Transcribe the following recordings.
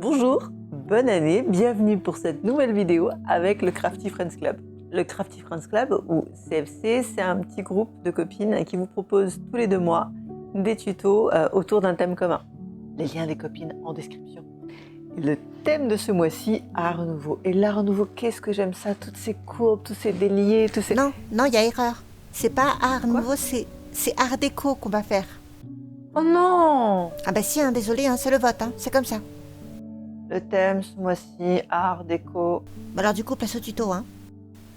Bonjour, bonne année, bienvenue pour cette nouvelle vidéo avec le Crafty Friends Club. Le Crafty Friends Club, ou CFC, c'est un petit groupe de copines qui vous propose tous les 2 mois des tutos autour d'un thème commun. Les liens des copines en description. Le thème de ce mois-ci, Art Nouveau. Et l'Art Nouveau, qu'est-ce que j'aime ça, toutes ces courbes, tous ces déliés, tous ces... Non, il y a erreur. C'est pas art Quoi? nouveau, c'est art déco qu'on va faire. Oh non! Ah bah si, désolé, c'est le vote, c'est comme ça. Le thème ce mois-ci, Art déco. Bon alors du coup, place au tuto,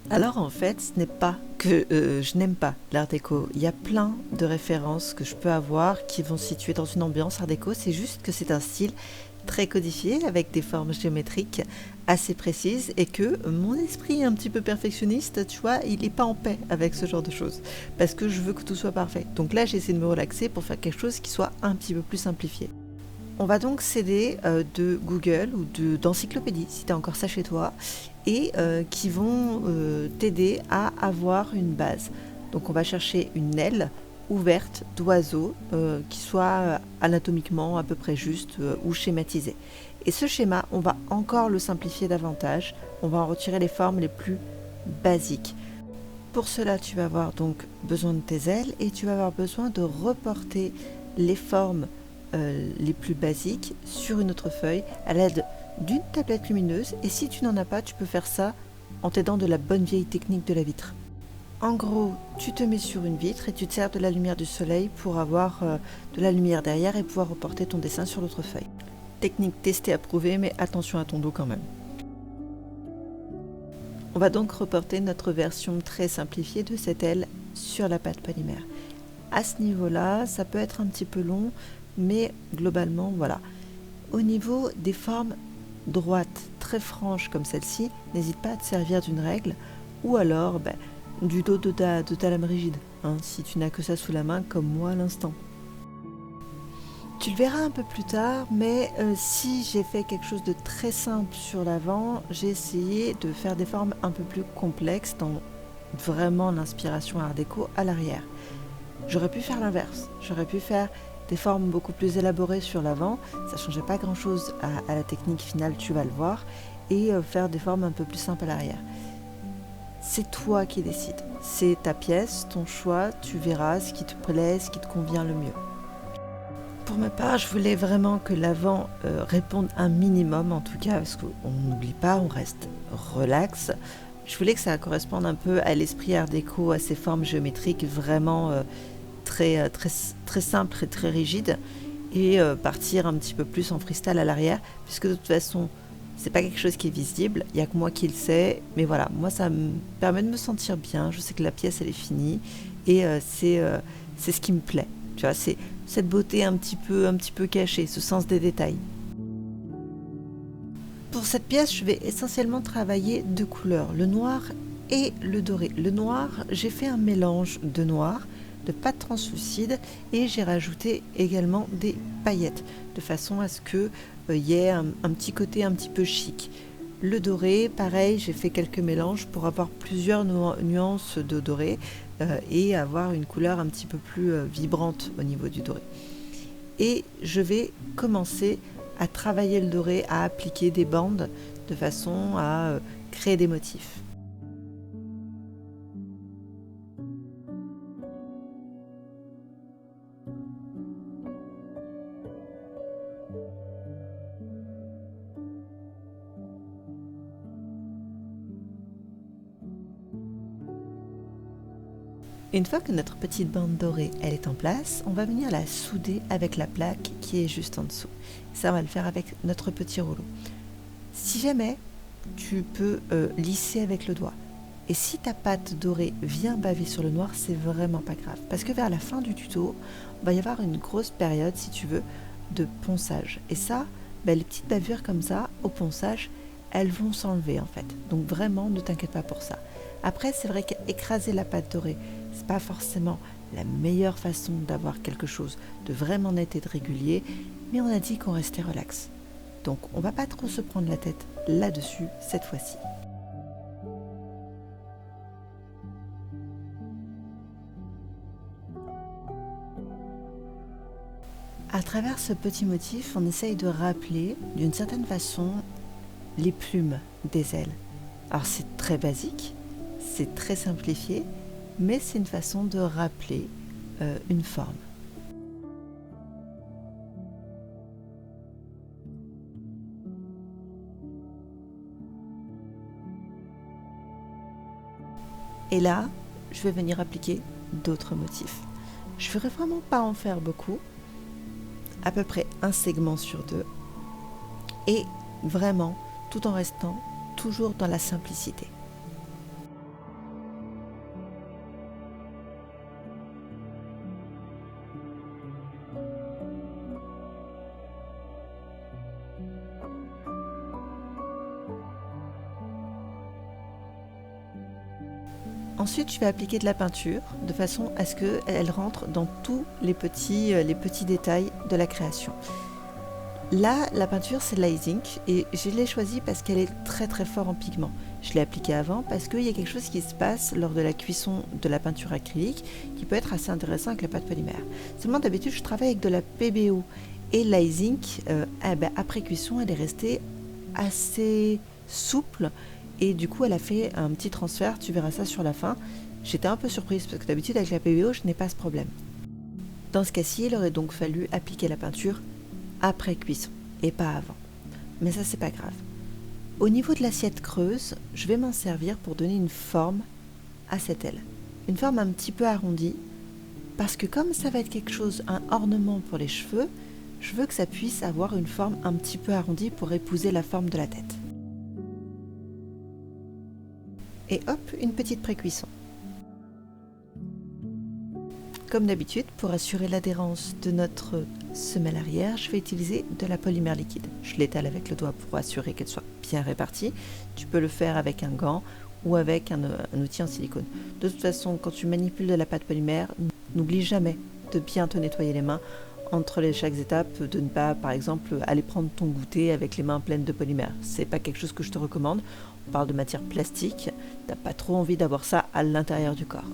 Alors en fait, ce n'est pas que je n'aime pas l'art déco. Il y a plein de références que je peux avoir qui vont se situer dans une ambiance art déco. C'est juste que c'est un style très codifié avec des formes géométriques assez précises et que mon esprit un petit peu perfectionniste, tu vois, il n'est pas en paix avec ce genre de choses parce que je veux que tout soit parfait. Donc là, j'ai essayé de me relaxer pour faire quelque chose qui soit un petit peu plus simplifié. On va donc s'aider de Google ou d'encyclopédie, si tu as encore ça chez toi, et qui vont t'aider à avoir une base. Donc on va chercher une aile ouverte d'oiseau qui soit anatomiquement à peu près juste ou schématisée. Et ce schéma, on va encore le simplifier davantage. On va en retirer les formes les plus basiques. Pour cela, tu vas avoir donc besoin de tes ailes et tu vas avoir besoin de reporter les formes les plus basiques sur une autre feuille à l'aide d'une tablette lumineuse, et si tu n'en as pas, tu peux faire ça en t'aidant de la bonne vieille technique de la vitre. En gros, tu te mets sur une vitre et tu te sers de la lumière du soleil pour avoir de la lumière derrière et pouvoir reporter ton dessin sur l'autre feuille. Technique testée, approuvée, mais attention à ton dos quand même. On va donc reporter notre version très simplifiée de cette aile sur la pâte polymère. À ce niveau-là, ça peut être un petit peu long, mais globalement, voilà. Au niveau des formes droites, très franches comme celle-ci, n'hésite pas à te servir d'une règle ou alors du dos de ta lame rigide, si tu n'as que ça sous la main comme moi à l'instant. Tu le verras un peu plus tard, mais si j'ai fait quelque chose de très simple sur l'avant, j'ai essayé de faire des formes un peu plus complexes dans vraiment l'inspiration art déco à l'arrière. J'aurais pu faire l'inverse, j'aurais pu faire des formes beaucoup plus élaborées sur l'avant, ça ne changeait pas grand chose à la technique finale, tu vas le voir, et faire des formes un peu plus simples à l'arrière. C'est toi qui décides, c'est ta pièce, ton choix, tu verras ce qui te plaît, ce qui te convient le mieux. Pour ma part, je voulais vraiment que l'avant réponde un minimum, en tout cas, parce qu'on n'oublie pas, on reste relax. Je voulais que ça corresponde un peu à l'esprit art déco, à ces formes géométriques vraiment très simple et très rigide, et partir un petit peu plus en freestyle à l'arrière, puisque de toute façon c'est pas quelque chose qui est visible, il n'y a que moi qui le sais, mais voilà, moi ça me permet de me sentir bien, je sais que la pièce elle est finie, et c'est ce qui me plaît, tu vois, c'est cette beauté un petit peu cachée, ce sens des détails. Pour cette pièce, je vais essentiellement travailler 2 couleurs, le noir et le doré. Le noir, j'ai fait un mélange de noir, de pâte translucide, et j'ai rajouté également des paillettes de façon à ce qu'il y ait un petit côté un petit peu chic. Le doré, pareil, j'ai fait quelques mélanges pour avoir plusieurs nuances de doré et avoir une couleur un petit peu plus vibrante au niveau du doré. Et je vais commencer à travailler le doré, à appliquer des bandes de façon à créer des motifs. Une fois que notre petite bande dorée elle est en place, on va venir la souder avec la plaque qui est juste en dessous. Ça, on va le faire avec notre petit rouleau. Si jamais, tu peux lisser avec le doigt. Et si ta pâte dorée vient baver sur le noir, c'est vraiment pas grave. Parce que vers la fin du tuto, il va y avoir une grosse période, si tu veux, de ponçage. Et ça, les petites bavures comme ça, au ponçage, elles vont s'enlever en fait. Donc vraiment, ne t'inquiète pas pour ça. Après, c'est vrai qu'écraser la pâte dorée, c'est pas forcément la meilleure façon d'avoir quelque chose de vraiment net et de régulier, mais on a dit qu'on restait relax. Donc on va pas trop se prendre la tête là-dessus cette fois-ci. À travers ce petit motif, on essaye de rappeler d'une certaine façon les plumes des ailes. Alors c'est très basique, c'est très simplifié, mais c'est une façon de rappeler une forme. Et là, je vais venir appliquer d'autres motifs. Je ne ferai vraiment pas en faire beaucoup, à peu près un segment sur deux, et vraiment tout en restant toujours dans la simplicité. Ensuite, je vais appliquer de la peinture de façon à ce qu'elle rentre dans tous les petits détails de la création. Là, la peinture, c'est de l'Icing et je l'ai choisie parce qu'elle est très très fort en pigment. Je l'ai appliquée avant parce qu'il y a quelque chose qui se passe lors de la cuisson de la peinture acrylique qui peut être assez intéressant avec la pâte polymère. Seulement, d'habitude, je travaille avec de la PBO et l'Icing, après cuisson, elle est restée assez souple. Et du coup, elle a fait un petit transfert, tu verras ça sur la fin. J'étais un peu surprise parce que d'habitude, avec la PBO, je n'ai pas ce problème. Dans ce cas-ci, il aurait donc fallu appliquer la peinture après cuisson et pas avant. Mais ça, c'est pas grave. Au niveau de l'assiette creuse, je vais m'en servir pour donner une forme à cette aile. Une forme un petit peu arrondie parce que comme ça va être quelque chose, un ornement pour les cheveux, je veux que ça puisse avoir une forme un petit peu arrondie pour épouser la forme de la tête. Et hop, une petite pré-cuisson. Comme d'habitude, pour assurer l'adhérence de notre semelle arrière, je vais utiliser de la polymère liquide. Je l'étale avec le doigt pour assurer qu'elle soit bien répartie. Tu peux le faire avec un gant ou avec un outil en silicone. De toute façon, quand tu manipules de la pâte polymère, n'oublie jamais de bien te nettoyer les mains entre chaque étape, de ne pas, par exemple, aller prendre ton goûter avec les mains pleines de polymère. C'est pas quelque chose que je te recommande. On parle de matière plastique, t'as pas trop envie d'avoir ça à l'intérieur du corps.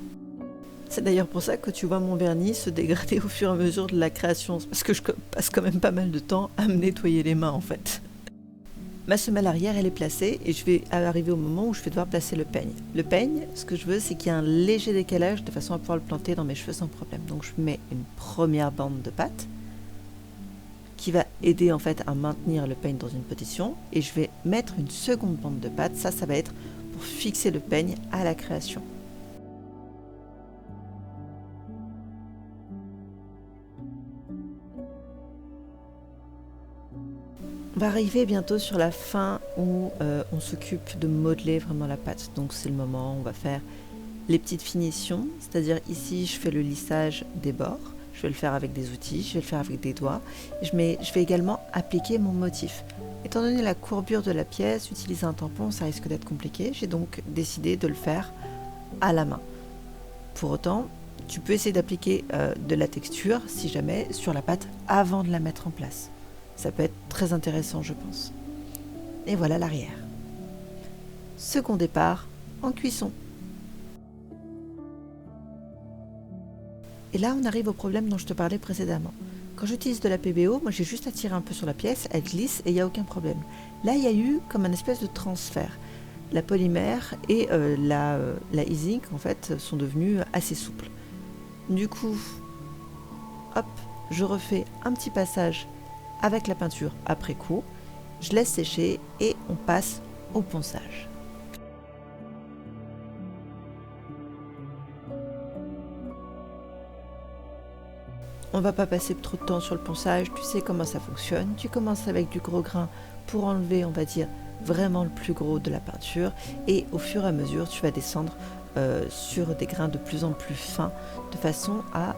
C'est d'ailleurs pour ça que tu vois mon vernis se dégrader au fur et à mesure de la création, parce que je passe quand même pas mal de temps à me nettoyer les mains en fait. Ma semelle arrière elle est placée et je vais arriver au moment où je vais devoir placer le peigne. Le peigne, ce que je veux c'est qu'il y ait un léger décalage de façon à pouvoir le planter dans mes cheveux sans problème. Donc je mets une première bande de pâte qui va aider en fait à maintenir le peigne dans une position et je vais mettre une seconde bande de pâte, ça va être pour fixer le peigne à la création. On va arriver bientôt sur la fin où on s'occupe de modeler vraiment la pâte, donc c'est le moment où on va faire les petites finitions, c'est-à-dire ici je fais le lissage des bords. Je vais le faire avec des outils, je vais le faire avec des doigts. Je vais également appliquer mon motif. Étant donné la courbure de la pièce, utiliser un tampon, ça risque d'être compliqué. J'ai donc décidé de le faire à la main. Pour autant, tu peux essayer d'appliquer de la texture, si jamais, sur la pâte avant de la mettre en place. Ça peut être très intéressant, je pense. Et voilà l'arrière. Second départ, en cuisson. Et là, on arrive au problème dont je te parlais précédemment. Quand j'utilise de la PBO, moi j'ai juste à tirer un peu sur la pièce, elle glisse et il n'y a aucun problème. Là, il y a eu comme un espèce de transfert. La polymère et la Icing, en fait, sont devenus assez souples. Du coup, hop, je refais un petit passage avec la peinture après coup, je laisse sécher et on passe au ponçage. On va pas passer trop de temps sur le ponçage, tu sais comment ça fonctionne. Tu commences avec du gros grain pour enlever, on va dire, vraiment le plus gros de la peinture. Et au fur et à mesure, tu vas descendre sur des grains de plus en plus fins, de façon à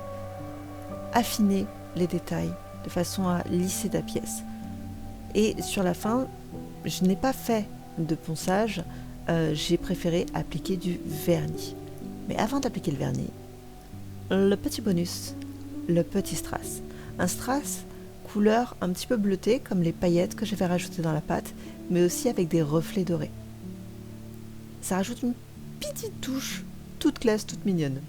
affiner les détails, de façon à lisser ta pièce. Et sur la fin, je n'ai pas fait de ponçage, j'ai préféré appliquer du vernis. Mais avant d'appliquer le vernis, le petit bonus, le petit strass. Un strass couleur un petit peu bleutée comme les paillettes que je vais rajouter dans la pâte, mais aussi avec des reflets dorés. Ça rajoute une petite touche toute classe, toute mignonne.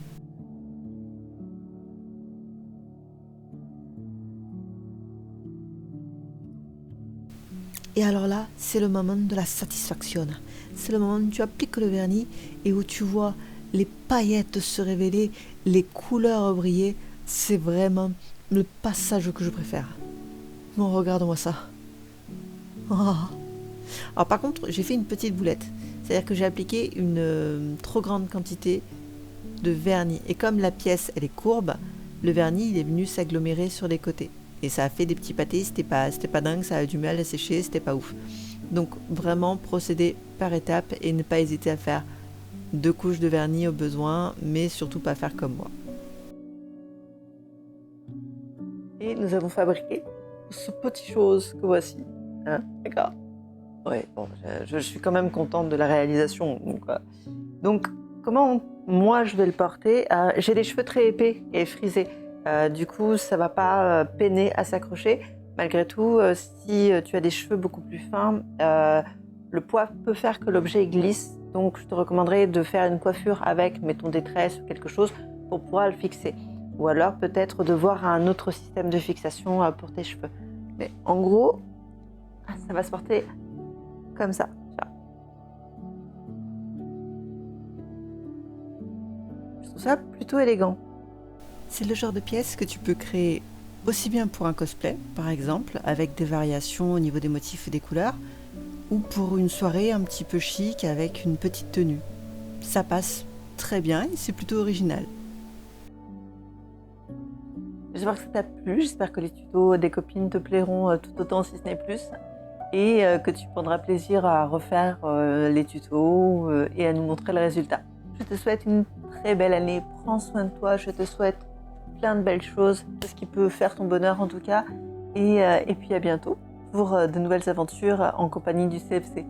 Et alors là, c'est le moment de la satisfaction. C'est le moment où tu appliques le vernis et où tu vois les paillettes se révéler, les couleurs briller. C'est vraiment le passage que je préfère. Bon, regarde-moi ça. Oh. Alors par contre, j'ai fait une petite boulette. C'est-à-dire que j'ai appliqué une trop grande quantité de vernis. Et comme la pièce, elle est courbe, le vernis, il est venu s'agglomérer sur les côtés. Et ça a fait des petits pâtés, c'était pas dingue, ça a eu du mal à sécher, c'était pas ouf. Donc vraiment procéder par étapes et ne pas hésiter à faire 2 couches de vernis au besoin, mais surtout pas faire comme moi. Et nous avons fabriqué ce petit chose que voici. Hein, d'accord. Ouais, bon, je suis quand même contente de la réalisation. Donc, comment moi je vais le porter? J'ai les cheveux très épais et frisés. Du coup, ça va pas peiner à s'accrocher. Malgré tout, si tu as des cheveux beaucoup plus fins, le poids peut faire que l'objet glisse. Donc, je te recommanderais de faire une coiffure avec, mettons, des tresses ou quelque chose pour pouvoir le fixer. Ou alors, peut-être de voir un autre système de fixation pour tes cheveux. Mais en gros, ça va se porter comme ça. Je trouve ça plutôt élégant. C'est le genre de pièce que tu peux créer aussi bien pour un cosplay, par exemple, avec des variations au niveau des motifs et des couleurs, ou pour une soirée un petit peu chic avec une petite tenue. Ça passe très bien et c'est plutôt original. J'espère que ça t'a plu, j'espère que les tutos des copines te plairont tout autant si ce n'est plus, et que tu prendras plaisir à refaire les tutos et à nous montrer le résultat. Je te souhaite une très belle année, prends soin de toi, je te souhaite plein de belles choses, tout ce qui peut faire ton bonheur en tout cas, et puis à bientôt pour de nouvelles aventures en compagnie du CFC.